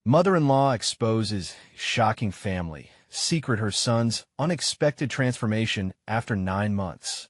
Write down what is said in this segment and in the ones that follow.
Mother-in-law exposes shocking family secret, her son's unexpected transformation after 9 months.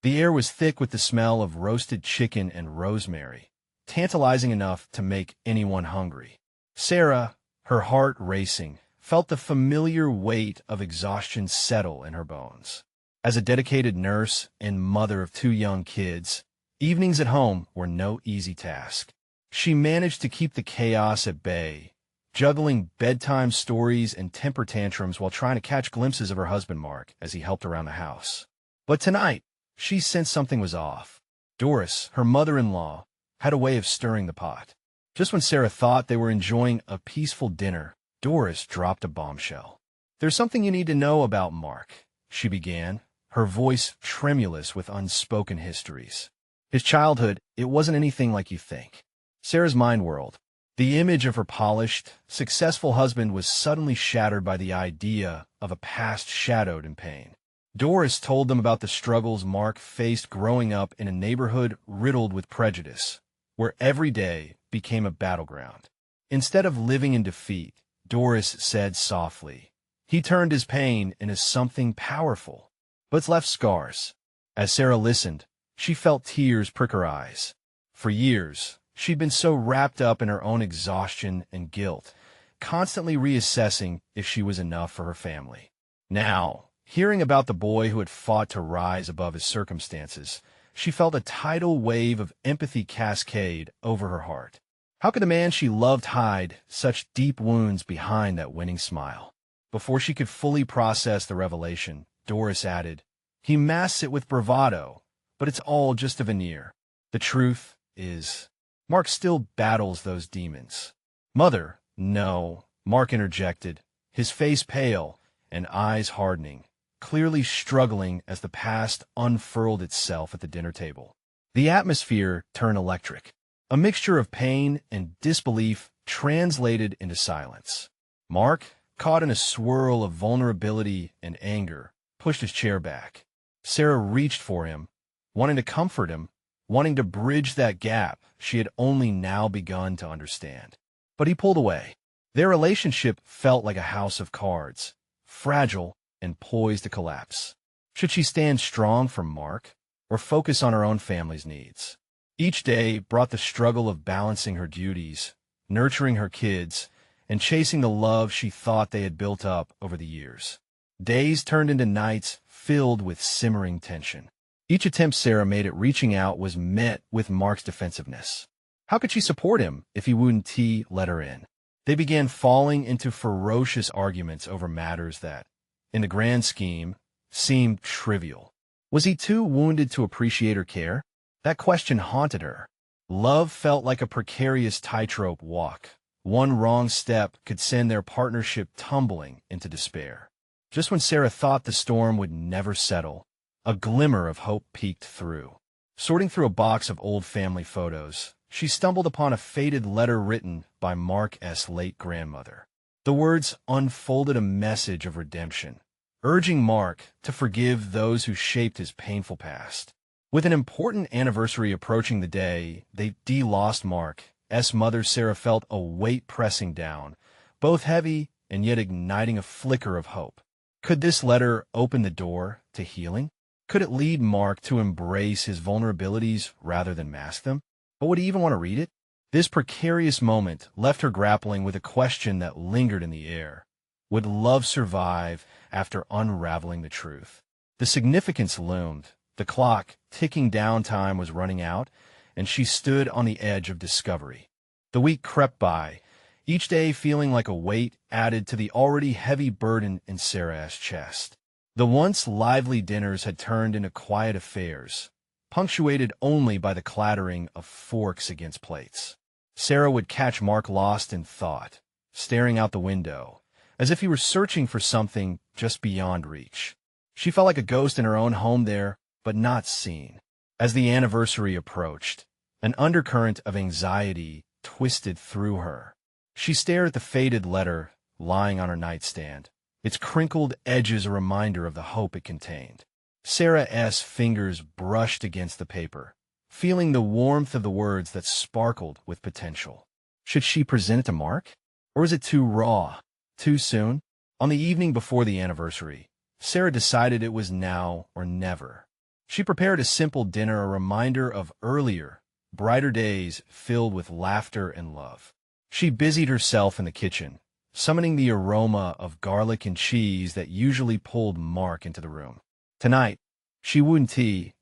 The air was thick with the smell of roasted chicken and rosemary, tantalizing enough to make anyone hungry. Sarah, her heart racing, felt the familiar weight of exhaustion settle in her bones. As a dedicated nurse and mother of 2 young kids, evenings at home were no easy task. She managed to keep the chaos at bay, juggling bedtime stories and temper tantrums while trying to catch glimpses of her husband Mark as he helped around the house. But tonight, she sensed something was off. Doris, her mother-in-law, had a way of stirring the pot. Just when Sarah thought they were enjoying a peaceful dinner, Doris dropped a bombshell. "There's something you need to know about Mark," she began, her voice tremulous with unspoken histories. "His childhood, it wasn't anything like you think." Sarah's mind whirled. The image of her polished, successful husband was suddenly shattered by the idea of a past shadowed in pain. Doris told them about the struggles Mark faced growing up in a neighborhood riddled with prejudice, where every day became a battleground. Instead of living in defeat, Doris said softly, he turned his pain into something powerful, but it's left scars. As Sarah listened, she felt tears prick her eyes. For years, she'd been so wrapped up in her own exhaustion and guilt, constantly reassessing if she was enough for her family. Now, hearing about the boy who had fought to rise above his circumstances, she felt a tidal wave of empathy cascade over her heart. How could the man she loved hide such deep wounds behind that winning smile? Before she could fully process the revelation, Doris added, "He masks it with bravado, but it's all just a veneer. The truth is, Mark still battles those demons." "Mother, no," Mark interjected, his face pale and eyes hardening, clearly struggling as the past unfurled itself at the dinner table. The atmosphere turned electric. A mixture of pain and disbelief translated into silence. Mark, caught in a swirl of vulnerability and anger, pushed his chair back. Sarah reached for him, wanting to comfort him, wanting to bridge that gap she had only now begun to understand. But he pulled away. Their relationship felt like a house of cards, fragile and poised to collapse. Should she stand strong for Mark, or focus on her own family's needs? Each day brought the struggle of balancing her duties, nurturing her kids, and chasing the love she thought they had built up over the years. Days turned into nights filled with simmering tension. Each attempt Sarah made at reaching out was met with Mark's defensiveness. How could she support him if he wouldn't let her in? They began falling into ferocious arguments over matters that, in the grand scheme, seemed trivial. Was he too wounded to appreciate her care? That question haunted her. Love felt like a precarious tightrope walk. One wrong step could send their partnership tumbling into despair. Just when Sarah thought the storm would never settle, a glimmer of hope peeked through. Sorting through a box of old family photos, she stumbled upon a faded letter written by Mark's late grandmother. The words unfolded a message of redemption, urging Mark to forgive those who shaped his painful past. With an important anniversary approaching the day they lost Mark's mother, Sarah felt a weight pressing down, both heavy and yet igniting a flicker of hope. Could this letter open the door to healing? Could it lead Mark to embrace his vulnerabilities rather than mask them? But would he even want to read it? This precarious moment left her grappling with a question that lingered in the air. Would love survive after unraveling the truth? The significance loomed. The clock, ticking down time, was running out, and she stood on the edge of discovery. The week crept by, each day feeling like a weight added to the already heavy burden in Sarah's chest. The once lively dinners had turned into quiet affairs, punctuated only by the clattering of forks against plates. Sarah would catch Mark lost in thought, staring out the window, as if he were searching for something just beyond reach. She felt like a ghost in her own home there, but not seen. As the anniversary approached, an undercurrent of anxiety twisted through her. She stared at the faded letter lying on her nightstand, its crinkled edges a reminder of the hope it contained. Sarah's fingers brushed against the paper, feeling the warmth of the words that sparkled with potential. Should she present it to Mark? Or is it too raw? Too soon? On the evening before the anniversary, Sarah decided it was now or never. She prepared a simple dinner, a reminder of earlier, brighter days filled with laughter and love. She busied herself in the kitchen, summoning the aroma of garlic and cheese that usually pulled Mark into the room. Tonight, she wouldn't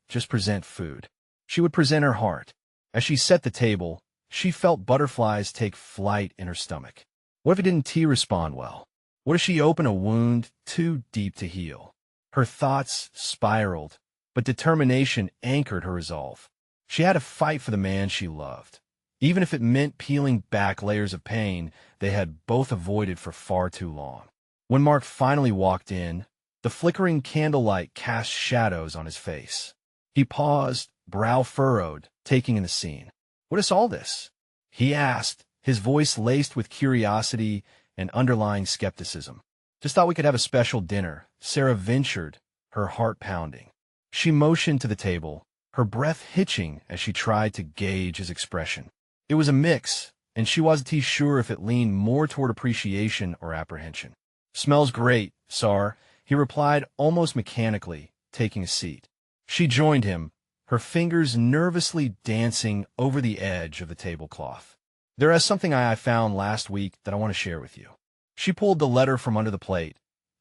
just present food. She would present her heart. As she set the table, she felt butterflies take flight in her stomach. What if it didn't respond well? What if she opened a wound too deep to heal? Her thoughts spiraled, but determination anchored her resolve. She had to fight for the man she loved, even if it meant peeling back layers of pain they had both avoided for far too long. When Mark finally walked in, the flickering candlelight cast shadows on his face. He paused, brow furrowed, taking in the scene. "What is all this?" he asked, his voice laced with curiosity and underlying skepticism. "Just thought we could have a special dinner," Sarah ventured, her heart pounding. She motioned to the table, her breath hitching as she tried to gauge his expression. It was a mix, and she wasn't sure if it leaned more toward appreciation or apprehension. "Smells great, Sar," he replied almost mechanically, taking a seat. She joined him, her fingers nervously dancing over the edge of the tablecloth. "There is something I found last week that I want to share with you." She pulled the letter from under the plate,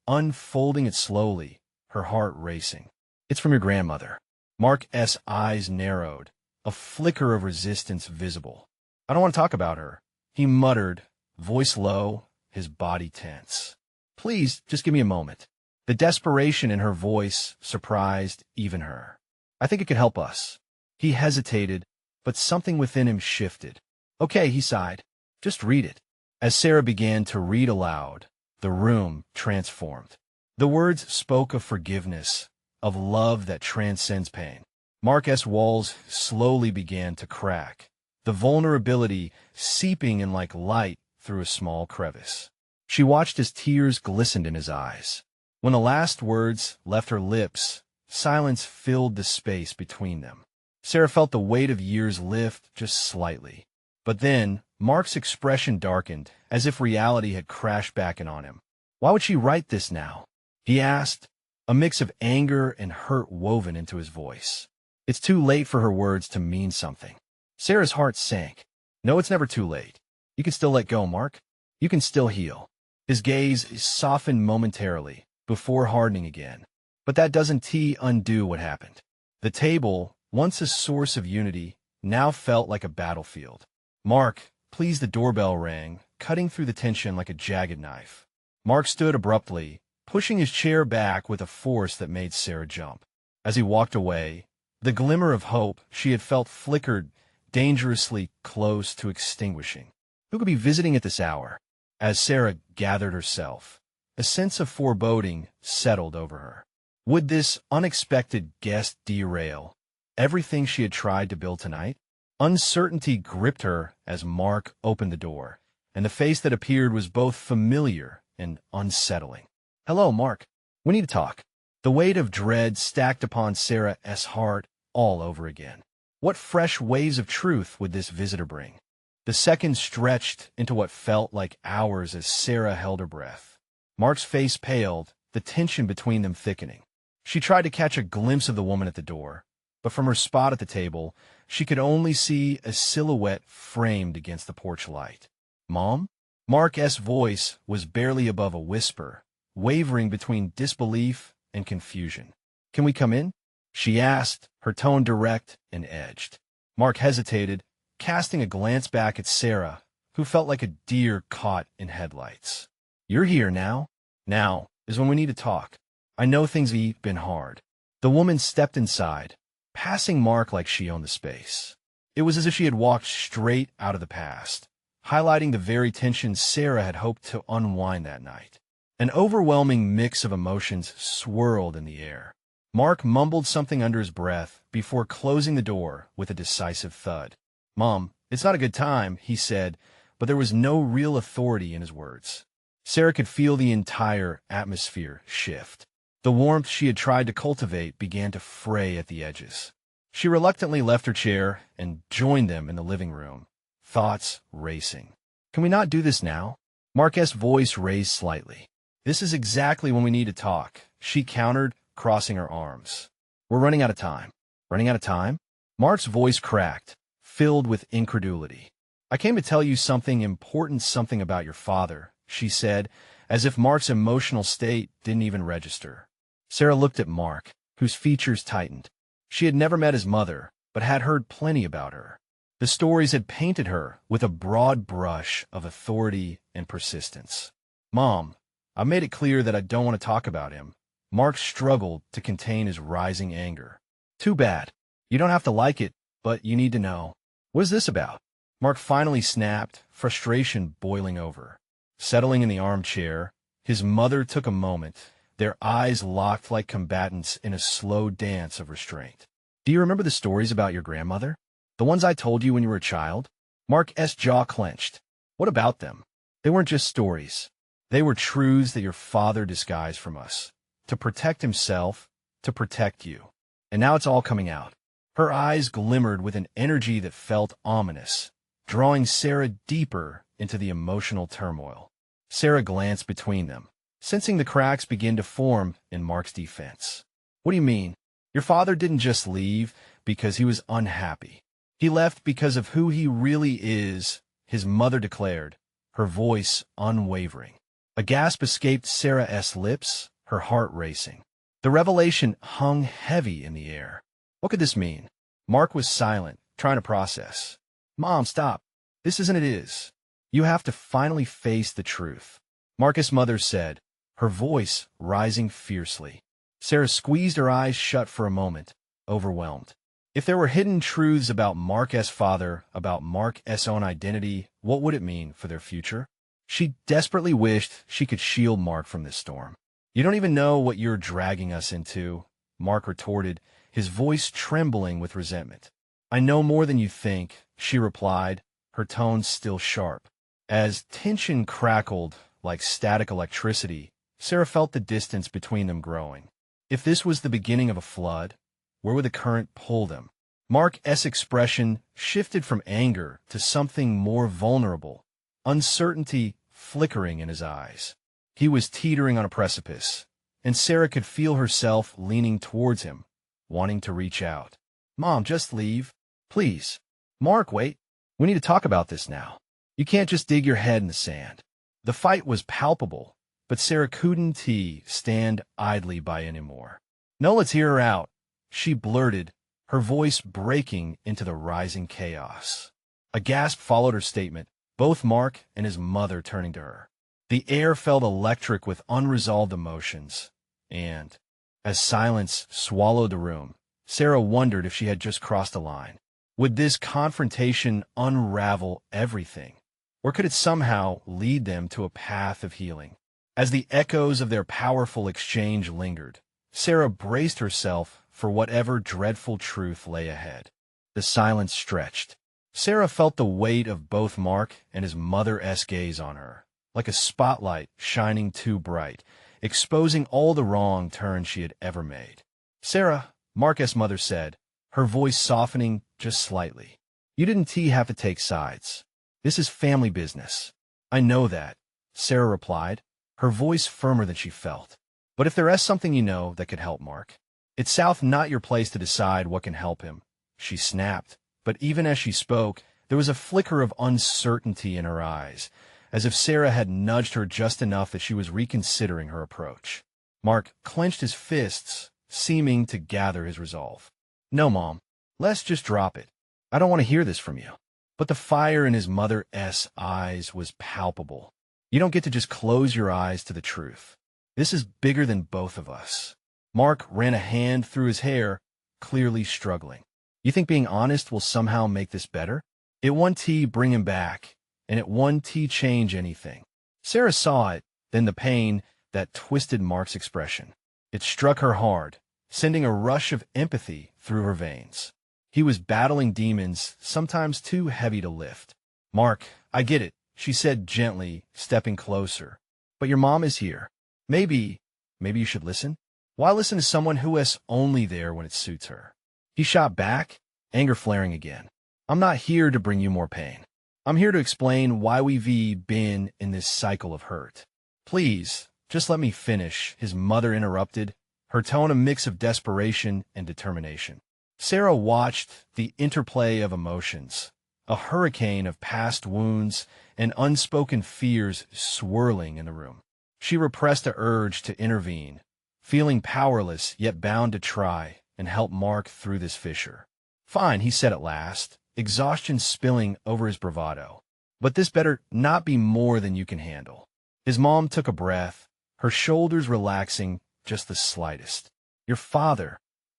unfolding it slowly, her heart racing. "It's from your grandmother." Mark's eyes narrowed, a flicker of resistance visible. "I don't want to talk about her," he muttered, voice low, his body tense. "Please, just give me a moment." The desperation in her voice surprised even her. "I think it could help us." He hesitated, but something within him shifted. "Okay," he sighed. "Just read it." As Sarah began to read aloud, the room transformed. The words spoke of forgiveness, of love that transcends pain. Mark's walls slowly began to crack, the vulnerability seeping in like light through a small crevice. She watched as tears glistened in his eyes. When the last words left her lips, silence filled the space between them. Sarah felt the weight of years lift just slightly. But then, Mark's expression darkened, as if reality had crashed back in on him. "Why would she write this now?" he asked, a mix of anger and hurt woven into his voice. "It's too late for her words to mean something." Sarah's heart sank. "No, it's never too late. You can still let go, Mark. You can still heal." His gaze softened momentarily, before hardening again. "But that doesn't undo what happened." The table, once a source of unity, now felt like a battlefield. "Mark, please." The doorbell rang, cutting through the tension like a jagged knife. Mark stood abruptly, pushing his chair back with a force that made Sarah jump. As he walked away, the glimmer of hope she had felt flickered, dangerously close to extinguishing. Who could be visiting at this hour? As Sarah gathered herself, a sense of foreboding settled over her. Would this unexpected guest derail everything she had tried to build tonight? Uncertainty gripped her as Mark opened the door, and the face that appeared was both familiar and unsettling. "Hello, Mark. We need to talk." The weight of dread stacked upon Sarah's heart all over again. What fresh waves of truth would this visitor bring? The seconds stretched into what felt like hours as Sarah held her breath. Mark's face paled, the tension between them thickening. She tried to catch a glimpse of the woman at the door, but from her spot at the table, she could only see a silhouette framed against the porch light. "Mom?" Mark's voice was barely above a whisper, wavering between disbelief and confusion. "Can we come in?" she asked, her tone direct and edged. Mark hesitated, casting a glance back at Sarah, who felt like a deer caught in headlights. "You're here now? Now is when we need to talk. I know things have been hard." The woman stepped inside, passing Mark like she owned the space. It was as if she had walked straight out of the past, highlighting the very tension Sarah had hoped to unwind that night. An overwhelming mix of emotions swirled in the air. Mark mumbled something under his breath before closing the door with a decisive thud. "Mom, it's not a good time," he said, but there was no real authority in his words. Sarah could feel the entire atmosphere shift. The warmth she had tried to cultivate began to fray at the edges. She reluctantly left her chair and joined them in the living room, thoughts racing. "Can we not do this now?" Mark's voice raised slightly. This is exactly when we need to talk, she countered, crossing her arms. We're running out of time. Running out of time? Mark's voice cracked, filled with incredulity. I came to tell you something important, something about your father, she said, as if Mark's emotional state didn't even register. Sarah looked at Mark, whose features tightened. She had never met his mother, but had heard plenty about her. The stories had painted her with a broad brush of authority and persistence. Mom, I've made it clear that I don't want to talk about him. Mark struggled to contain his rising anger. Too bad. You don't have to like it, but you need to know. What is this about? Mark finally snapped, frustration boiling over. Settling in the armchair, his mother took a moment, their eyes locked like combatants in a slow dance of restraint. Do you remember the stories about your grandmother? The ones I told you when you were a child? Mark's jaw clenched. What about them? They weren't just stories. They were truths that your father disguised from us. To protect himself, to protect you. And now it's all coming out. Her eyes glimmered with an energy that felt ominous, drawing Sarah deeper into the emotional turmoil. Sarah glanced between them, sensing the cracks begin to form in Mark's defense. What do you mean? Your father didn't just leave because he was unhappy. He left because of who he really is, his mother declared, her voice unwavering. A gasp escaped Sarah's lips, her heart racing. The revelation hung heavy in the air. What could this mean? Mark was silent, trying to process. Mom, stop. This isn't it. You have to finally face the truth. Mark's mother said, her voice rising fiercely. Sarah squeezed her eyes shut for a moment, overwhelmed. If there were hidden truths about Mark's father, about Mark's own identity, what would it mean for their future? She desperately wished she could shield Mark from this storm. You don't even know what you're dragging us into, Mark retorted, his voice trembling with resentment. I know more than you think, she replied, her tone still sharp. As tension crackled like static electricity, Sarah felt the distance between them growing. If this was the beginning of a flood, where would the current pull them? Mark's expression shifted from anger to something more vulnerable, uncertainty flickering in his eyes. He was teetering on a precipice, and Sarah could feel herself leaning towards him, wanting to reach out. Mom, just leave. Please. Mark, wait. We need to talk about this now. You can't just dig your head in the sand. The fight was palpable, but Sarah couldn't stand idly by anymore. No, let's hear her out, she blurted, her voice breaking into the rising chaos. A gasp followed her statement, both Mark and his mother turning to her. The air felt electric with unresolved emotions, and, as silence swallowed the room, Sarah wondered if she had just crossed a line. Would this confrontation unravel everything, or could it somehow lead them to a path of healing? As the echoes of their powerful exchange lingered, Sarah braced herself for whatever dreadful truth lay ahead. The silence stretched. Sarah felt the weight of both Mark and his mother's gaze on her, like a spotlight shining too bright, exposing all the wrong turns she had ever made. Sarah, Mark's mother said, her voice softening just slightly. You didn't have to take sides. This is family business. I know that, Sarah replied, her voice firmer than she felt. But if there is something you know that could help Mark, it's not your place to decide what can help him, she snapped. But even as she spoke, there was a flicker of uncertainty in her eyes, as if Sarah had nudged her just enough that she was reconsidering her approach. Mark clenched his fists, seeming to gather his resolve. No, Mom, let's just drop it. I don't want to hear this from you. But the fire in his mother's eyes was palpable. You don't get to just close your eyes to the truth. This is bigger than both of us. Mark ran a hand through his hair, clearly struggling. You think being honest will somehow make this better? It won't bring him back, and it won't change anything. Sarah saw it, then the pain that twisted Mark's expression. It struck her hard, sending a rush of empathy through her veins. He was battling demons, sometimes too heavy to lift. Mark, I get it, she said gently, stepping closer. But your mom is here. Maybe you should listen? Why listen to someone who is only there when it suits her? He shot back, anger flaring again. I'm not here to bring you more pain. I'm here to explain why we've been in this cycle of hurt. Please, just let me finish, his mother interrupted, her tone a mix of desperation and determination. Sarah watched the interplay of emotions, a hurricane of past wounds and unspoken fears swirling in the room. She repressed the urge to intervene, feeling powerless yet bound to try and help Mark through this fissure. Fine, he said at last, exhaustion spilling over his bravado. But this better not be more than you can handle. His mom took a breath, her shoulders relaxing just the slightest. Your father,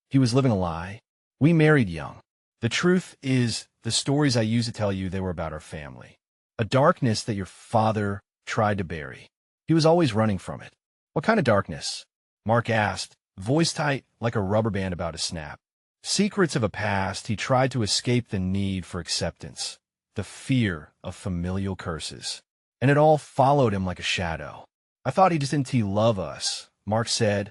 he was living a lie. We married young. The truth is, the stories I used to tell you, they were about our family. A darkness that your father tried to bury. He was always running from it. What kind of darkness? Mark asked, voice tight like a rubber band about to snap. Secrets of a past he tried to escape the need for acceptance, the fear of familial curses. And it all followed him like a shadow. I thought he just didn't love us, Mark said,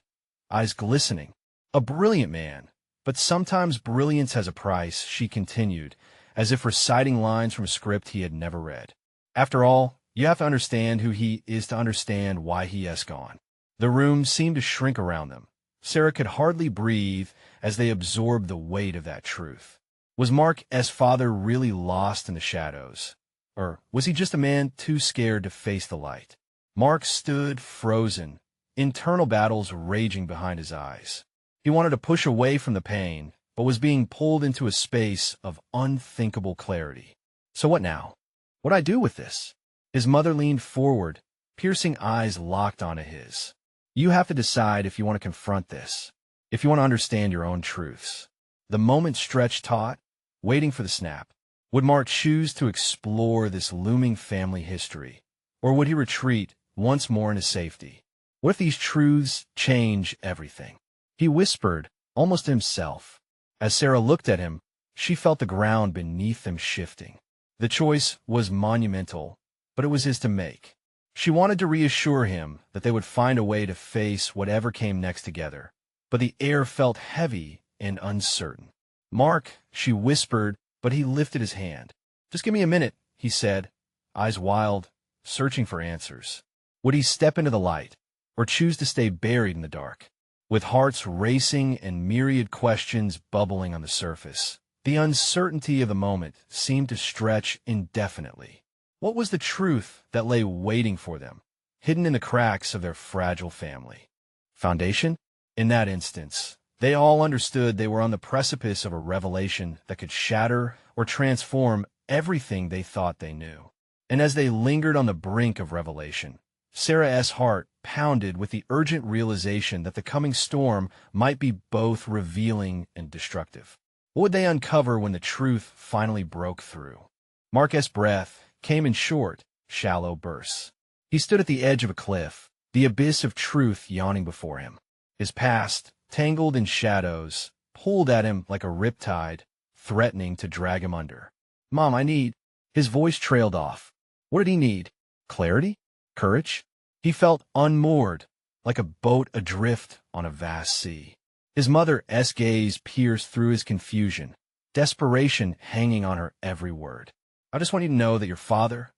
eyes glistening. A brilliant man, but sometimes brilliance has a price, she continued, as if reciting lines from a script he had never read. After all, you have to understand who he is to understand why he has gone. The room seemed to shrink around them. Sarah could hardly breathe as they absorbed the weight of that truth. Was Mark's father really lost in the shadows? Or was he just a man too scared to face the light? Mark stood frozen, internal battles raging behind his eyes. He wanted to push away from the pain, but was being pulled into a space of unthinkable clarity. So what now? What do I do with this? His mother leaned forward, piercing eyes locked onto his. You have to decide if you want to confront this, if you want to understand your own truths. The moment stretched taut, waiting for the snap. Would Mark choose to explore this looming family history, or would he retreat once more into safety? What if these truths change everything? He whispered, almost to himself. As Sarah looked at him, she felt the ground beneath them shifting. The choice was monumental, but it was his to make. She wanted to reassure him that they would find a way to face whatever came next together, but the air felt heavy and uncertain. Mark, she whispered, but he lifted his hand. Just give me a minute, he said, eyes wild, searching for answers. Would he step into the light, or choose to stay buried in the dark? With hearts racing and myriad questions bubbling on the surface, the uncertainty of the moment seemed to stretch indefinitely. What was the truth that lay waiting for them, hidden in the cracks of their fragile family? Foundation? In that instance, they all understood they were on the precipice of a revelation that could shatter or transform everything they thought they knew. And as they lingered on the brink of revelation, Sarah's heart pounded with the urgent realization that the coming storm might be both revealing and destructive. What would they uncover when the truth finally broke through? Mark's breath came in short, shallow bursts. He stood at the edge of a cliff, the abyss of truth yawning before him. His past, tangled in shadows, pulled at him like a riptide, threatening to drag him under. Mom, I need... His voice trailed off. What did he need? Clarity? Courage? He felt unmoored, like a boat adrift on a vast sea. His mother's gaze pierced through his confusion, desperation hanging on her every word. I just want you to know that your father,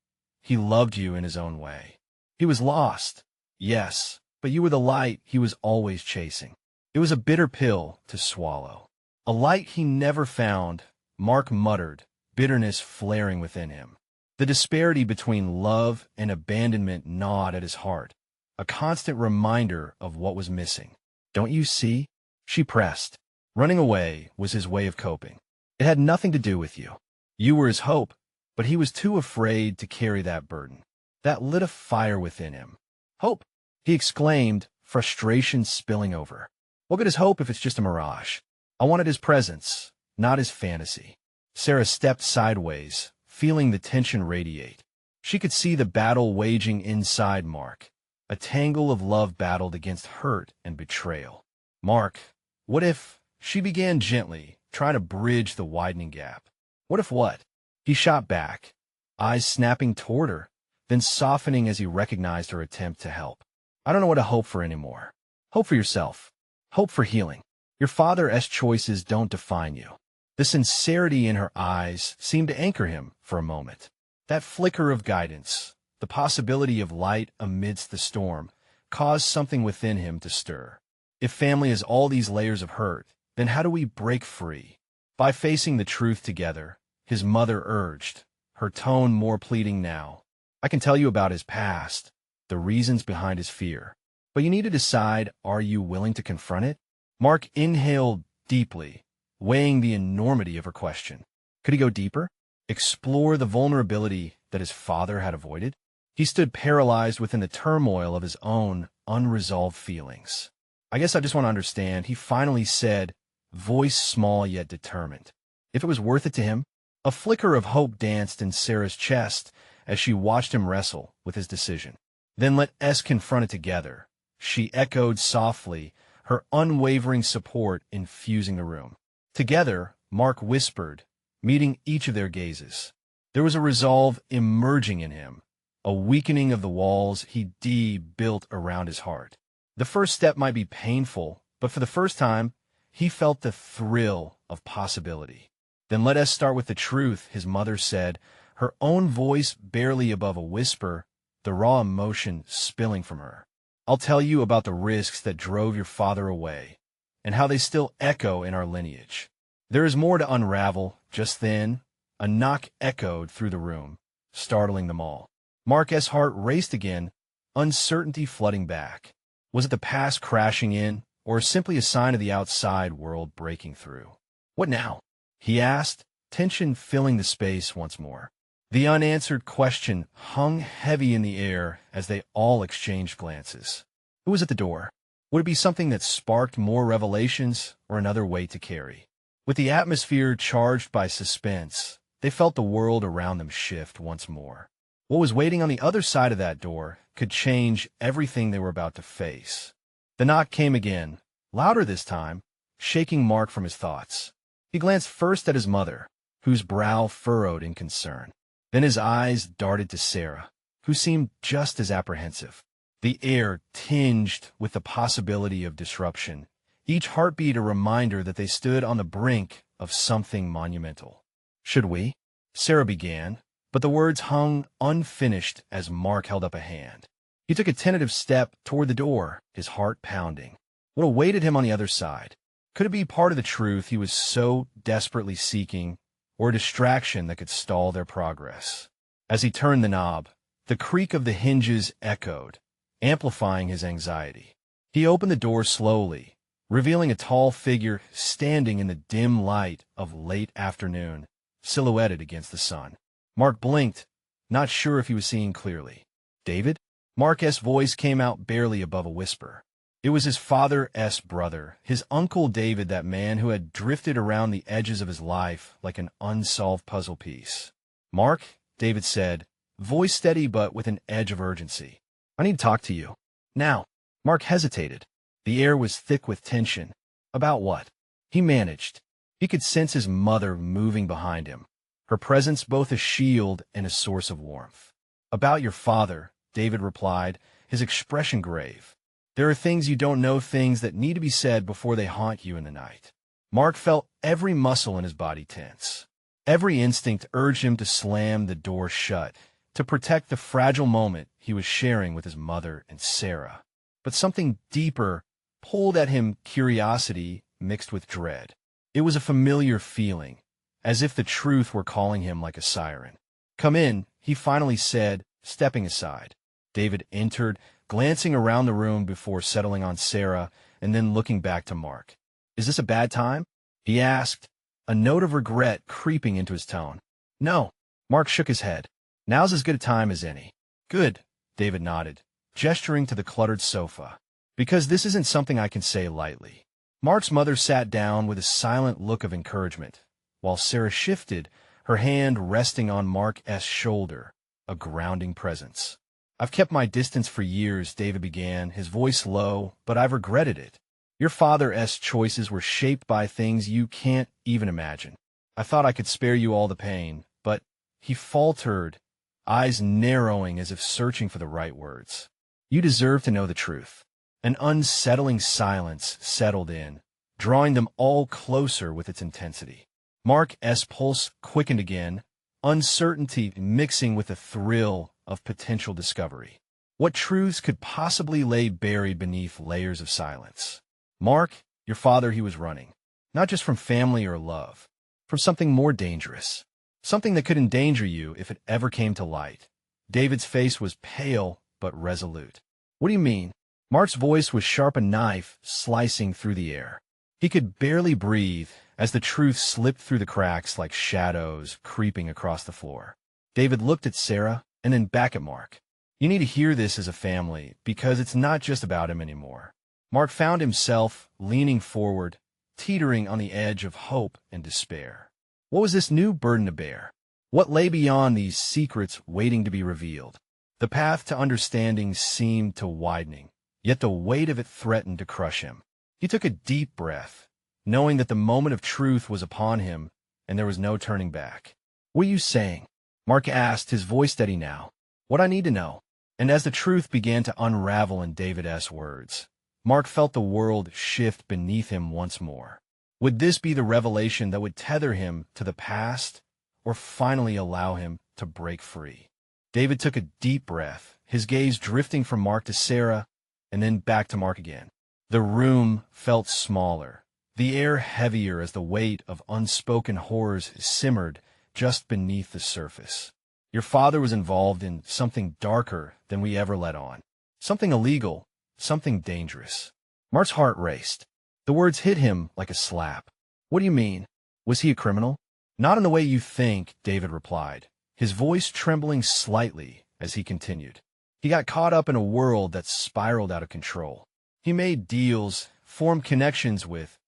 he loved you in his own way. He was lost, yes, but you were the light he was always chasing. It was a bitter pill to swallow. A light he never found, Mark muttered, bitterness flaring within him. The disparity between love and abandonment gnawed at his heart, a constant reminder of what was missing. Don't you see? She pressed. Running away was his way of coping. It had nothing to do with you. You were his hope, but he was too afraid to carry that burden. That lit a fire within him. Hope, he exclaimed, frustration spilling over. What good is hope if it's just a mirage? I wanted his presence, not his fantasy. Sarah stepped sideways, feeling the tension radiate. She could see the battle waging inside Mark, a tangle of love battled against hurt and betrayal. Mark, what if... She began gently, trying to bridge the widening gap. What if what? He shot back, eyes snapping toward her, then softening as he recognized her attempt to help. I don't know what to hope for anymore. Hope for yourself. Hope for healing. Your father's choices don't define you. The sincerity in her eyes seemed to anchor him for a moment. That flicker of guidance, the possibility of light amidst the storm, caused something within him to stir. If family is all these layers of hurt, then how do we break free? By facing the truth together, his mother urged, her tone more pleading now. I can tell you about his past, the reasons behind his fear. But you need to decide, are you willing to confront it? Mark inhaled deeply, weighing the enormity of her question. Could he go deeper? Explore the vulnerability that his father had avoided? He stood paralyzed within the turmoil of his own unresolved feelings. I guess I just want to understand, he finally said, voice small yet determined. If it was worth it to him? A flicker of hope danced in Sarah's chest as she watched him wrestle with his decision. Then let us confront it together, she echoed softly, her unwavering support infusing the room. Together, Mark whispered, meeting each of their gazes. There was a resolve emerging in him, a weakening of the walls he built around his heart. The first step might be painful, but for the first time, he felt the thrill of possibility. Then let us start with the truth, his mother said, her own voice barely above a whisper, the raw emotion spilling from her. I'll tell you about the risks that drove your father away, and how they still echo in our lineage. There is more to unravel. Just then, a knock echoed through the room, startling them all. Mark's heart raced again, uncertainty flooding back. Was it the past crashing in, or simply a sign of the outside world breaking through? What now? He asked, tension filling the space once more. The unanswered question hung heavy in the air as they all exchanged glances. Who was at the door? Would it be something that sparked more revelations, or another weight to carry? With the atmosphere charged by suspense, they felt the world around them shift once more. What was waiting on the other side of that door could change everything they were about to face. The knock came again, louder this time, shaking Mark from his thoughts. He glanced first at his mother, whose brow furrowed in concern. Then his eyes darted to Sarah, who seemed just as apprehensive. The air tinged with the possibility of disruption, each heartbeat a reminder that they stood on the brink of something monumental. Should we? Sarah began, but the words hung unfinished as Mark held up a hand. He took a tentative step toward the door, his heart pounding. What awaited him on the other side? Could it be part of the truth he was so desperately seeking, or a distraction that could stall their progress? As he turned the knob, the creak of the hinges echoed, amplifying his anxiety. He opened the door slowly, revealing a tall figure standing in the dim light of late afternoon, silhouetted against the sun. Mark blinked, not sure if he was seeing clearly. David? Mark's voice came out barely above a whisper. It was his father's brother, his Uncle David, that man who had drifted around the edges of his life like an unsolved puzzle piece. Mark, David said, voice steady but with an edge of urgency. I need to talk to you. Now. Mark hesitated. The air was thick with tension. About what? He managed. He could sense his mother moving behind him, her presence both a shield and a source of warmth. About your father, David replied, his expression grave. There are things you don't know, things that need to be said before they haunt you in the night. Mark felt every muscle in his body tense. Every instinct urged him to slam the door shut, to protect the fragile moment he was sharing with his mother and Sarah. But something deeper pulled at him, curiosity mixed with dread. It was a familiar feeling, as if the truth were calling him like a siren. Come in, he finally said, stepping aside. David entered, glancing around the room before settling on Sarah and then looking back to Mark. Is this a bad time? He asked, a note of regret creeping into his tone. No. Mark shook his head. Now's as good a time as any. Good, David nodded, gesturing to the cluttered sofa. Because this isn't something I can say lightly. Mark's mother sat down with a silent look of encouragement, while Sarah shifted, her hand resting on Mark's shoulder, a grounding presence. I've kept my distance for years, David began, his voice low, but I've regretted it. Your father's choices were shaped by things you can't even imagine. I thought I could spare you all the pain, but he faltered, eyes narrowing as if searching for the right words. You deserve to know the truth. An unsettling silence settled in, drawing them all closer with its intensity. Mark's pulse quickened again, uncertainty mixing with the thrill of potential discovery. What truths could possibly lay buried beneath layers of silence? Mark, your father, he was running, not just from family or love, from something more dangerous, something that could endanger you if it ever came to light. David's face was pale but resolute. What do you mean? Mark's voice was sharp, a knife slicing through the air. He could barely breathe as the truth slipped through the cracks like shadows creeping across the floor. David looked at Sarah and then back at Mark. You need to hear this as a family, because it's not just about him anymore. Mark found himself leaning forward, teetering on the edge of hope and despair. What was this new burden to bear? What lay beyond these secrets waiting to be revealed? The path to understanding seemed to widening, yet the weight of it threatened to crush him. He took a deep breath, knowing that the moment of truth was upon him and there was no turning back. What are you saying? Mark asked, his voice steady now. What I need to know. And as the truth began to unravel in David's words, Mark felt the world shift beneath him once more. Would this be the revelation that would tether him to the past, or finally allow him to break free? David took a deep breath, his gaze drifting from Mark to Sarah, and then back to Mark again. The room felt smaller, the air heavier as the weight of unspoken horrors simmered just beneath the surface. Your father was involved in something darker than we ever let on. Something illegal, something dangerous. Mark's heart raced. The words hit him like a slap. What do you mean? Was he a criminal? Not in the way you think, David replied, his voice trembling slightly as he continued. He got caught up in a world that spiraled out of control. He made deals, formed connections with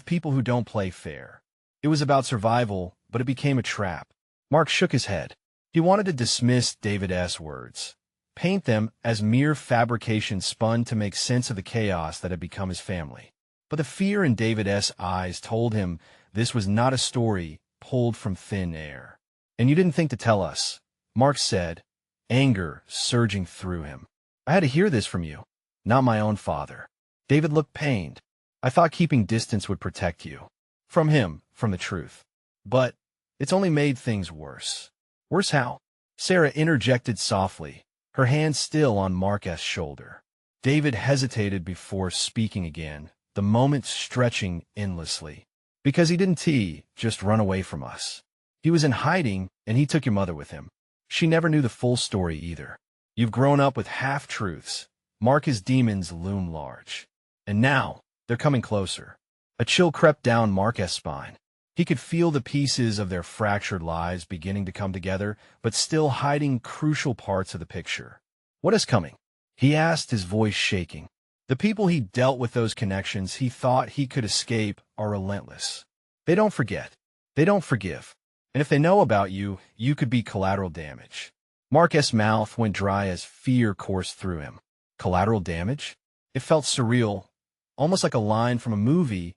people who don't play fair. It was about survival, but it became a trap. Mark shook his head. He wanted to dismiss David's words, paint them as mere fabrications spun to make sense of the chaos that had become his family. But the fear in David's eyes told him this was not a story pulled from thin air. And you didn't think to tell us, Mark said, anger surging through him. I had to hear this from you, not my own father. David looked pained. I thought keeping distance would protect you. From him, from the truth. But it's only made things worse. Worse how? Sarah interjected softly, her hand still on Mark's shoulder. David hesitated before speaking again, the moment stretching endlessly. Because he didn't just run away from us. He was in hiding, and he took your mother with him. She never knew the full story either. You've grown up with half-truths. Mark's demons loom large. And now, they're coming closer. A chill crept down Mark's spine. He could feel the pieces of their fractured lives beginning to come together, but still hiding crucial parts of the picture. What is coming? He asked, his voice shaking. The people he dealt with, those connections he thought he could escape, are relentless. They don't forget. They don't forgive. And if they know about you, you could be collateral damage. Mark's mouth went dry as fear coursed through him. Collateral damage? It felt surreal, almost like a line from a movie,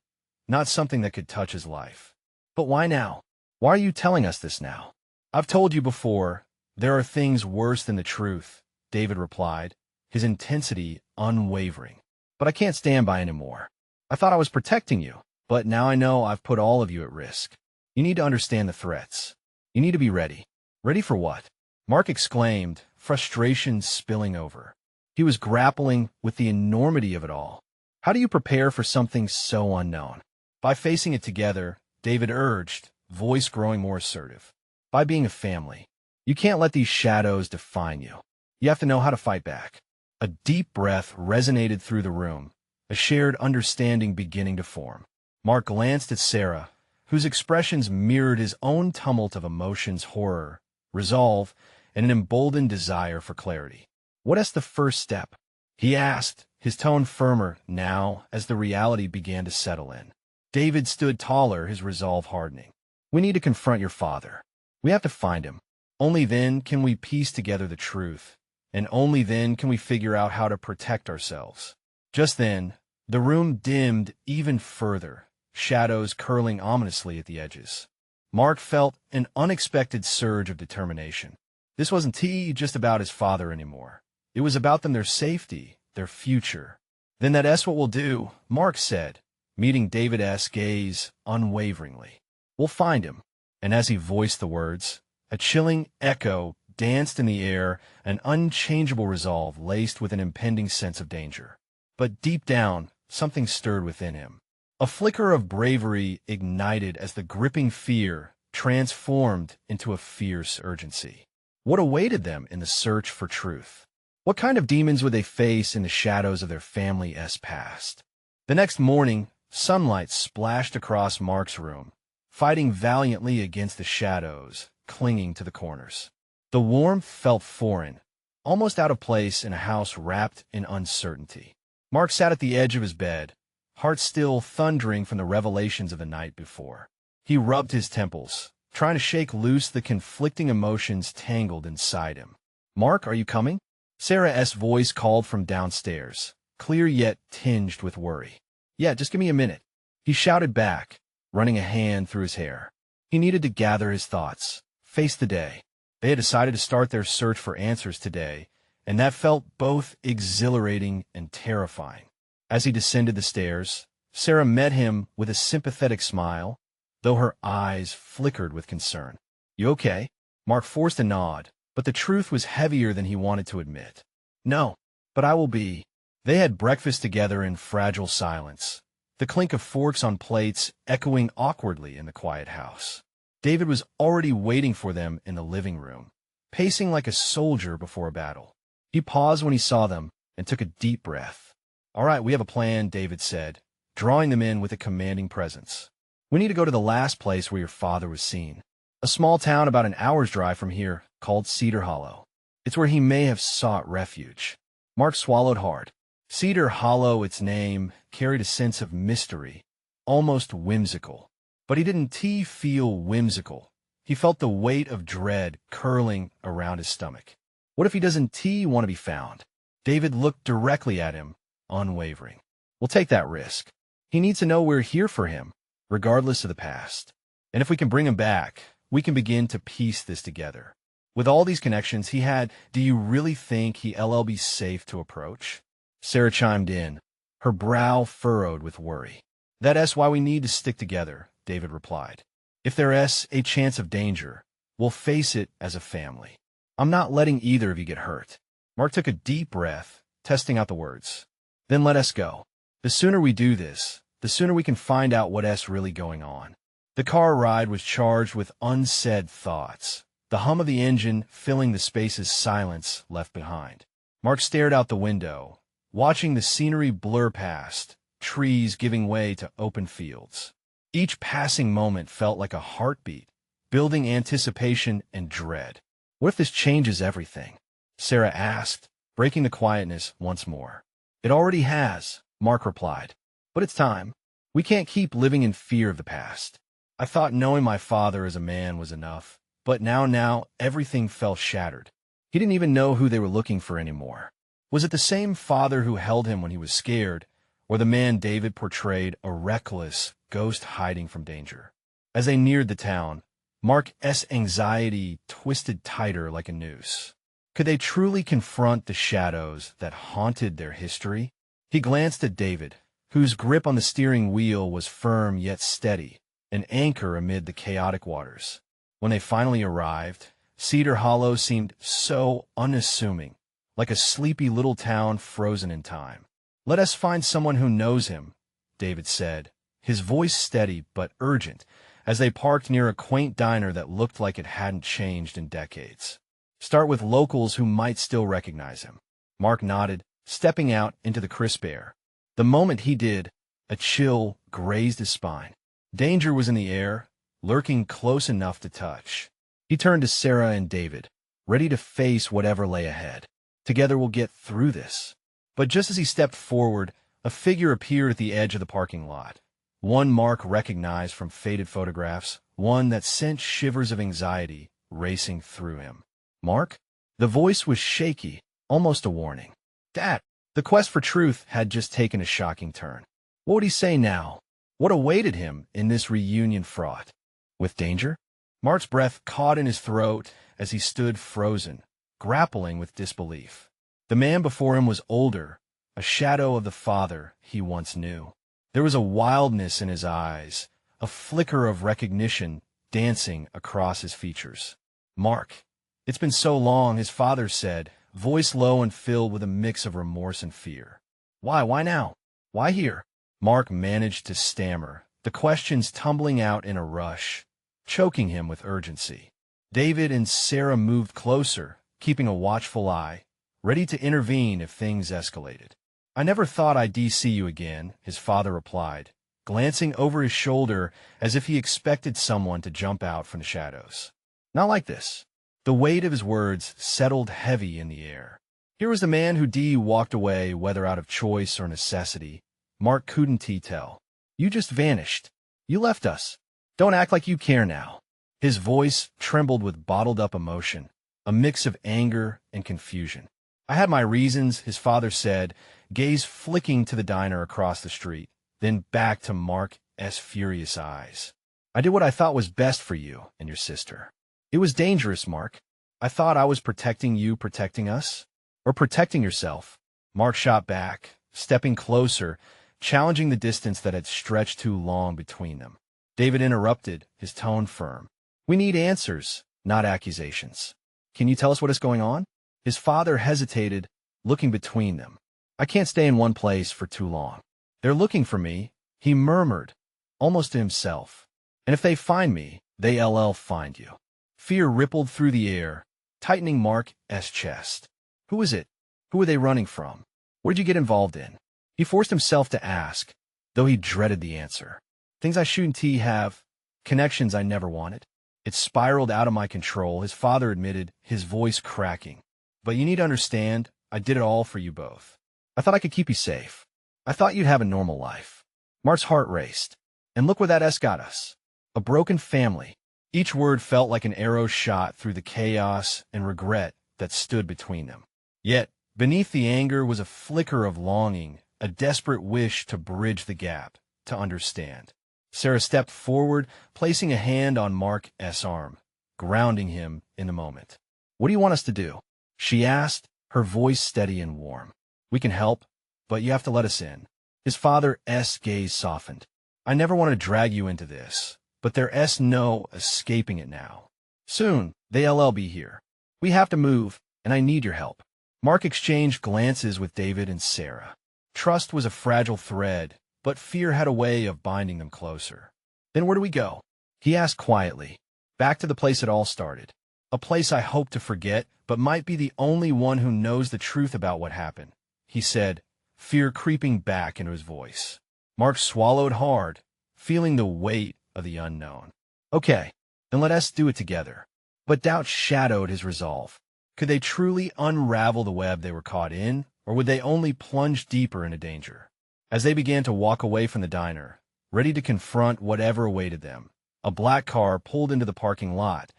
not something that could touch his life. But why now? Why are you telling us this now? I've told you before, there are things worse than the truth, David replied, his intensity unwavering. But I can't stand by anymore. I thought I was protecting you, but now I know I've put all of you at risk. You need to understand the threats. You need to be ready. Ready for what? Mark exclaimed, frustration spilling over. He was grappling with the enormity of it all. How do you prepare for something so unknown? By facing it together, David urged, voice growing more assertive. By being a family. You can't let these shadows define you. You have to know how to fight back. A deep breath resonated through the room, a shared understanding beginning to form. Mark glanced at Sarah, whose expressions mirrored his own tumult of emotions, horror, resolve, and an emboldened desire for clarity. What is the first step? He asked, his tone firmer now as the reality began to settle in. David stood taller, his resolve hardening. We need to confront your father. We have to find him. Only then can we piece together the truth, and only then can we figure out how to protect ourselves. Just then, the room dimmed even further, shadows curling ominously at the edges. Mark felt an unexpected surge of determination. This wasn't just about his father anymore. It was about them, their safety, their future. Then that's what we'll do, Mark said, meeting David's gaze unwaveringly. We'll find him. And as he voiced the words, a chilling echo danced in the air, an unchangeable resolve laced with an impending sense of danger. But deep down, something stirred within him. A flicker of bravery ignited as the gripping fear transformed into a fierce urgency. What awaited them in the search for truth? What kind of demons would they face in the shadows of their family's past? The next morning, sunlight splashed across Mark's room, fighting valiantly against the shadows clinging to the corners. The warmth felt foreign, almost out of place in a house wrapped in uncertainty. Mark sat at the edge of his bed, heart still thundering from the revelations of the night before. He rubbed his temples, trying to shake loose the conflicting emotions tangled inside him. "Mark, are you coming?" Sarah's voice called from downstairs, clear yet tinged with worry. "Yeah, just give me a minute," he shouted back, running a hand through his hair. He needed to gather his thoughts, face the day. They had decided to start their search for answers today, and that felt both exhilarating and terrifying. As he descended the stairs, Sarah met him with a sympathetic smile, though her eyes flickered with concern. "You okay?" Mark forced a nod, but the truth was heavier than he wanted to admit. "No, but I will be." They had breakfast together in fragile silence, the clink of forks on plates echoing awkwardly in the quiet house. David was already waiting for them in the living room, pacing like a soldier before a battle. He paused when he saw them and took a deep breath. "All right, we have a plan," David said, drawing them in with a commanding presence. "We need to go to the last place where your father was seen. A small town about an hour's drive from here called Cedar Hollow. It's where he may have sought refuge." Mark swallowed hard. Cedar Hollow, its name, carried a sense of mystery, almost whimsical. But he didn't feel whimsical. He felt the weight of dread curling around his stomach. What if he doesn't want to be found? David looked directly at him, unwavering. "We'll take that risk. He needs to know we're here for him, regardless of the past. And if we can bring him back, we can begin to piece this together. With all these connections he had, do you really think he'll be safe to approach?" Sarah chimed in, her brow furrowed with worry. "That's why we need to stick together," David replied. "If there's a chance of danger, we'll face it as a family. I'm not letting either of you get hurt." Mark took a deep breath, testing out the words. "Then let us go. The sooner we do this, the sooner we can find out what's really going on." The car ride was charged with unsaid thoughts, the hum of the engine filling the space's silence left behind. Mark stared out the window, watching the scenery blur past, trees giving way to open fields. Each passing moment felt like a heartbeat, building anticipation and dread. "What if this changes everything?" Sarah asked, breaking the quietness once more. "It already has," Mark replied. "But it's time. We can't keep living in fear of the past. I thought knowing my father as a man was enough, but now everything felt shattered. He didn't even know who they were looking for anymore. Was it the same father who held him when he was scared, or the man David portrayed, a reckless ghost hiding from danger? As they neared the town, Mark's anxiety twisted tighter like a noose. Could they truly confront the shadows that haunted their history? He glanced at David, whose grip on the steering wheel was firm yet steady, an anchor amid the chaotic waters. When they finally arrived, Cedar Hollow seemed so unassuming, like a sleepy little town frozen in time. "Let us find someone who knows him," David said, his voice steady but urgent, as they parked near a quaint diner that looked like it hadn't changed in decades. "Start with locals who might still recognize him." Mark nodded, stepping out into the crisp air. The moment he did, a chill grazed his spine. Danger was in the air, lurking close enough to touch. He turned to Sarah and David, ready to face whatever lay ahead. "Together we'll get through this." But just as he stepped forward, a figure appeared at the edge of the parking lot. One Mark recognized from faded photographs, one that sent shivers of anxiety racing through him. "Mark?" The voice was shaky, almost a warning. "Dad!" The quest for truth had just taken a shocking turn. What would he say now? What awaited him in this reunion fraught with danger? Mark's breath caught in his throat as he stood frozen, grappling with disbelief. The man before him was older, a shadow of the father he once knew. There was a wildness in his eyes, a flicker of recognition dancing across his features. "Mark, it's been so long," his father said, voice low and filled with a mix of remorse and fear. "Why? Why now? Why here?" Mark managed to stammer, the questions tumbling out in a rush, choking him with urgency. David and Sarah moved closer, keeping a watchful eye, ready to intervene if things escalated. "I never thought I'd see you again," his father replied, glancing over his shoulder as if he expected someone to jump out from the shadows. "Not like this." The weight of his words settled heavy in the air. Here was the man who walked away, whether out of choice or necessity. Mark couldn't tell. "You just vanished. You left us. Don't act like you care now." His voice trembled with bottled-up emotion, a mix of anger and confusion. "I had my reasons," his father said, gaze flicking to the diner across the street, then back to Mark's furious eyes. "I did what I thought was best for you and your sister. It was dangerous, Mark. I thought I was protecting you, protecting us, or protecting yourself." Mark shot back, stepping closer, challenging the distance that had stretched too long between them. David interrupted, his tone firm. "We need answers, not accusations. Can you tell us what is going on?" His father hesitated, looking between them. "I can't stay in one place for too long. They're looking for me," he murmured, almost to himself. "And if they find me, they'll find you." Fear rippled through the air, tightening Mark's chest. "Who is it? Who are they running from? What did you get involved in?" He forced himself to ask, though he dreaded the answer. "Things I shouldn't have. Connections I never wanted. It spiraled out of my control," his father admitted, his voice cracking. "But you need to understand, I did it all for you both. I thought I could keep you safe. I thought you'd have a normal life." Mark's heart raced. "And look where that got us. A broken family." Each word felt like an arrow shot through the chaos and regret that stood between them. Yet, beneath the anger was a flicker of longing, a desperate wish to bridge the gap, to understand. Sarah stepped forward, placing a hand on Mark's arm, grounding him in the moment. "What do you want us to do?" she asked, her voice steady and warm. "We can help, but you have to let us in." His father's gaze softened. "I never want to drag you into this, but there's no escaping it now. Soon, they'll be here. We have to move, and I need your help." Mark exchanged glances with David and Sarah. Trust was a fragile thread, but fear had a way of binding them closer. "Then where do we go?" he asked quietly. "Back to the place it all started. A place I hope to forget, but might be the only one who knows the truth about what happened," he said, fear creeping back into his voice. Mark swallowed hard, feeling the weight of the unknown. "Okay, then let us do it together." But doubt shadowed his resolve. Could they truly unravel the web they were caught in, or would they only plunge deeper into danger? As they began to walk away from the diner, ready to confront whatever awaited them, a black car pulled into the parking lot,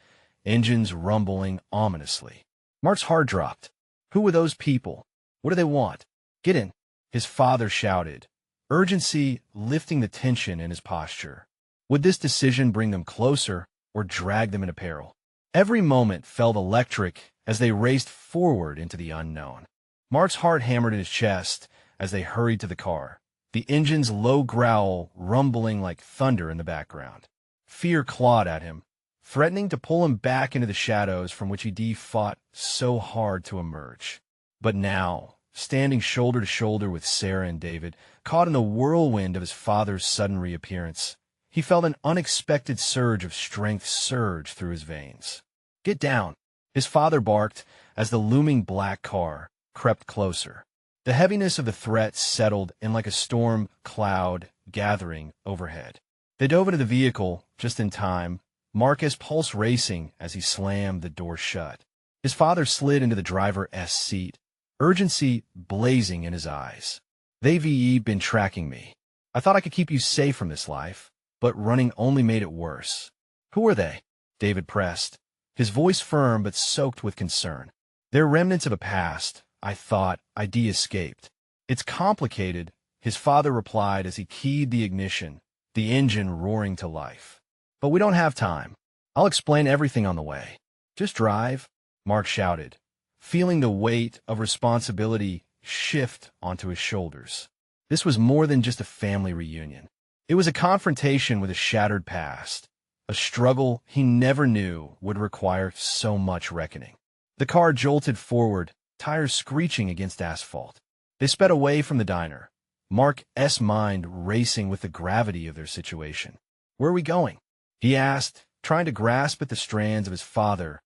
engines rumbling ominously. Mark's heart dropped. Who were those people? What do they want? "Get in," his father shouted, urgency lifting the tension in his posture. Would this decision bring them closer or drag them into peril? Every moment felt electric as they raced forward into the unknown. Mark's heart hammered in his chest as they hurried to the car, the engine's low growl rumbling like thunder in the background. Fear clawed at him, threatening to pull him back into the shadows from which he fought so hard to emerge. But now, standing shoulder to shoulder with Sarah and David, caught in the whirlwind of his father's sudden reappearance, he felt an unexpected surge of strength surge through his veins. "Get down," his father barked as the looming black car crept closer. The heaviness of the threat settled in like a storm cloud gathering overhead. They dove into the vehicle just in time, Mark's pulse racing as he slammed the door shut. His father slid into the driver's seat, urgency blazing in his eyes. "They've been tracking me. I thought I could keep you safe from this life, but running only made it worse." "Who are they?" David pressed, his voice firm but soaked with concern. "They're remnants of a past I thought I'd escaped." "It's complicated," his father replied as he keyed the ignition, the engine roaring to life. "But we don't have time. I'll explain everything on the way. Just drive," Mark shouted, feeling the weight of responsibility shift onto his shoulders. This was more than just a family reunion. It was a confrontation with a shattered past, a struggle he never knew would require so much reckoning. The car jolted forward, tires screeching against asphalt. They sped away from the diner, Mark's mind racing with the gravity of their situation. "Where are we going?" he asked, trying to grasp at the strands of his father's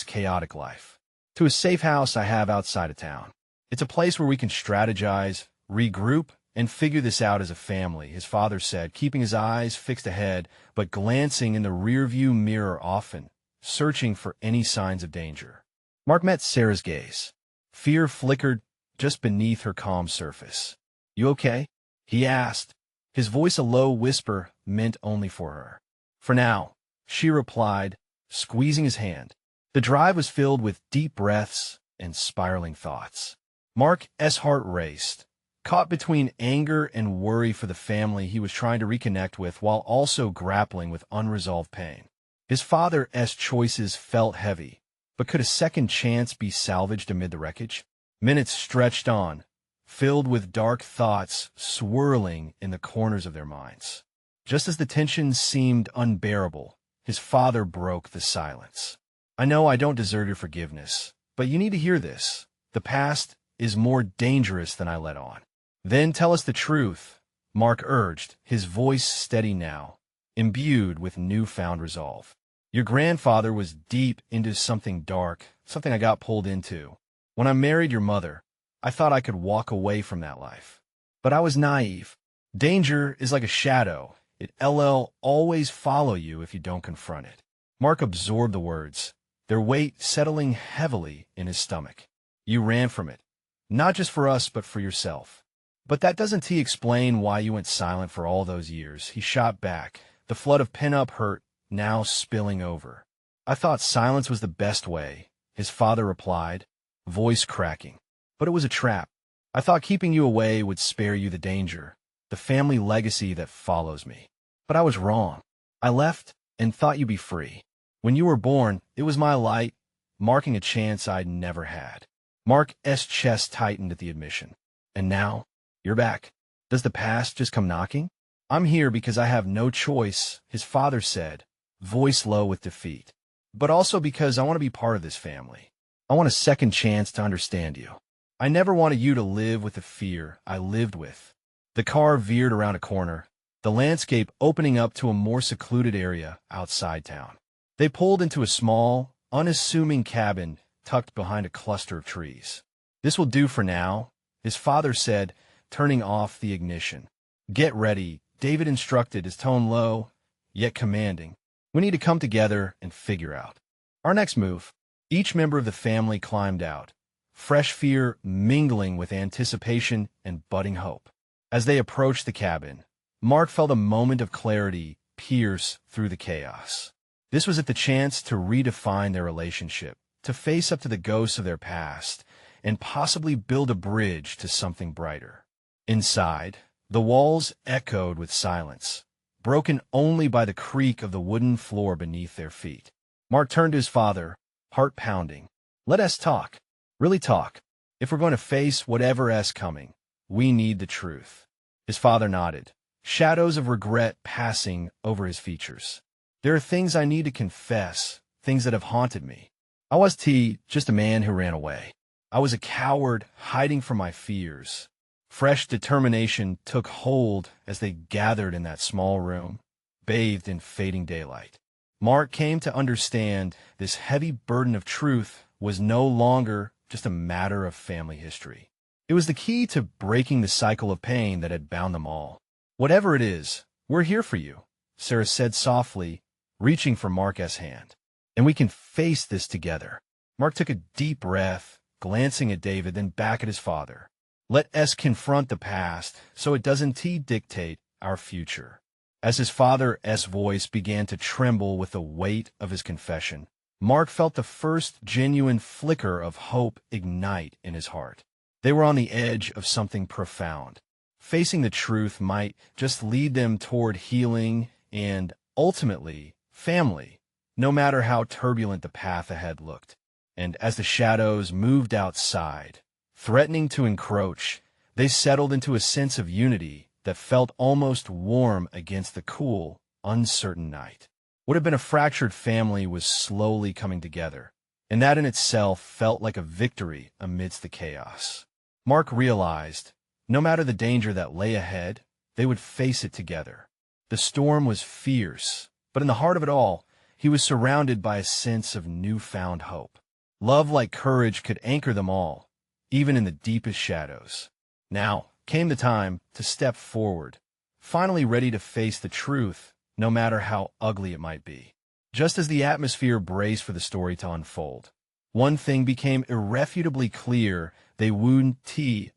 chaotic life. "To a safe house I have outside of town. It's a place where we can strategize, regroup, and figure this out as a family," his father said, keeping his eyes fixed ahead, but glancing in the rearview mirror often, searching for any signs of danger. Mark met Sarah's gaze. Fear flickered just beneath her calm surface. "You okay?" he asked, his voice a low whisper meant only for her. "For now," she replied, squeezing his hand. The drive was filled with deep breaths and spiraling thoughts. Mark's heart raced, caught between anger and worry for the family he was trying to reconnect with while also grappling with unresolved pain. His father's choices felt heavy, but could a second chance be salvaged amid the wreckage? Minutes stretched on, filled with dark thoughts swirling in the corners of their minds. Just as the tension seemed unbearable, his father broke the silence. "I know I don't deserve your forgiveness, but you need to hear this. The past is more dangerous than I let on." "Then tell us the truth," Mark urged, his voice steady now, imbued with newfound resolve. "Your grandfather was deep into something dark, something I got pulled into. When I married your mother, I thought I could walk away from that life. But I was naive. Danger is like a shadow. It'll always follow you if you don't confront it." Mark absorbed the words, their weight settling heavily in his stomach. "You ran from it, not just for us, but for yourself. But that doesn't explain why you went silent for all those years," he shot back, the flood of pent-up hurt now spilling over. "I thought silence was the best way," his father replied, voice cracking. "But it was a trap. I thought keeping you away would spare you the danger, the family legacy that follows me. But I was wrong. I left and thought you'd be free. When you were born, it was my light, marking a chance I'd never had." Mark's chest tightened at the admission. "And now, you're back. Does the past just come knocking?" "I'm here because I have no choice," his father said, voice low with defeat. "But also because I want to be part of this family. I want a second chance to understand you. I never wanted you to live with the fear I lived with." The car veered around a corner, the landscape opening up to a more secluded area outside town. They pulled into a small, unassuming cabin tucked behind a cluster of trees. "This will do for now," his father said, turning off the ignition. "Get ready," David instructed, his tone low, yet commanding. "We need to come together and figure out our next move." Each member of the family climbed out, fresh fear mingling with anticipation and budding hope. As they approached the cabin, Mark felt a moment of clarity pierce through the chaos. This was at the chance to redefine their relationship, to face up to the ghosts of their past, and possibly build a bridge to something brighter. Inside, the walls echoed with silence, broken only by the creak of the wooden floor beneath their feet. Mark turned to his father, heart pounding. "Let us talk. Really talk. If we're going to face whatever's coming, we need the truth." His father nodded, shadows of regret passing over his features. "There are things I need to confess, things that have haunted me. I was just a man who ran away. I was a coward hiding from my fears." Fresh determination took hold as they gathered in that small room, bathed in fading daylight. Mark came to understand this heavy burden of truth was no longer just a matter of family history. It was the key to breaking the cycle of pain that had bound them all. "Whatever it is, we're here for you," Sarah said softly, reaching for Mark's hand. "And we can face this together." Mark took a deep breath, glancing at David, then back at his father. "Let us confront the past so it doesn't dictate our future." As his father's voice began to tremble with the weight of his confession, Mark felt the first genuine flicker of hope ignite in his heart. They were on the edge of something profound. Facing the truth might just lead them toward healing and, ultimately, family, no matter how turbulent the path ahead looked. And as the shadows moved outside, threatening to encroach, they settled into a sense of unity that felt almost warm against the cool, uncertain night. What had been a fractured family was slowly coming together, and that in itself felt like a victory amidst the chaos. Mark realized, no matter the danger that lay ahead, they would face it together. The storm was fierce, but in the heart of it all, he was surrounded by a sense of newfound hope. Love like courage could anchor them all, even in the deepest shadows. Now came the time to step forward, finally ready to face the truth, no matter how ugly it might be. Just as the atmosphere braced for the story to unfold, one thing became irrefutably clear: they wouldn't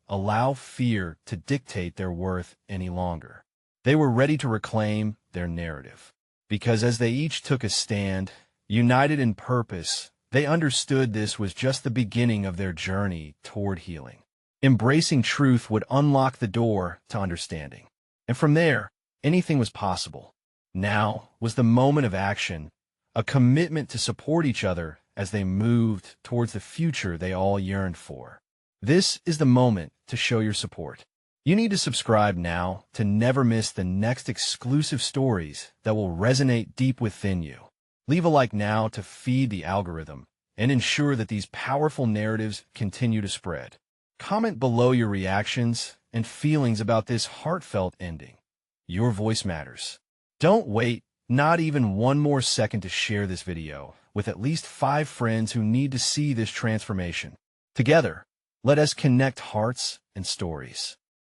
allow fear to dictate their worth any longer. They were ready to reclaim their narrative. Because as they each took a stand, united in purpose, they understood this was just the beginning of their journey toward healing. Embracing truth would unlock the door to understanding. And from there, anything was possible. Now was the moment of action, a commitment to support each other as they moved towards the future they all yearned for. This is the moment to show your support. You need to subscribe now to never miss the next exclusive stories that will resonate deep within you. Leave a like now to feed the algorithm and ensure that these powerful narratives continue to spread. Comment below your reactions and feelings about this heartfelt ending. Your voice matters. Don't wait not even one more second to share this video with at least 5 friends who need to see this transformation. Together, let us connect hearts and stories.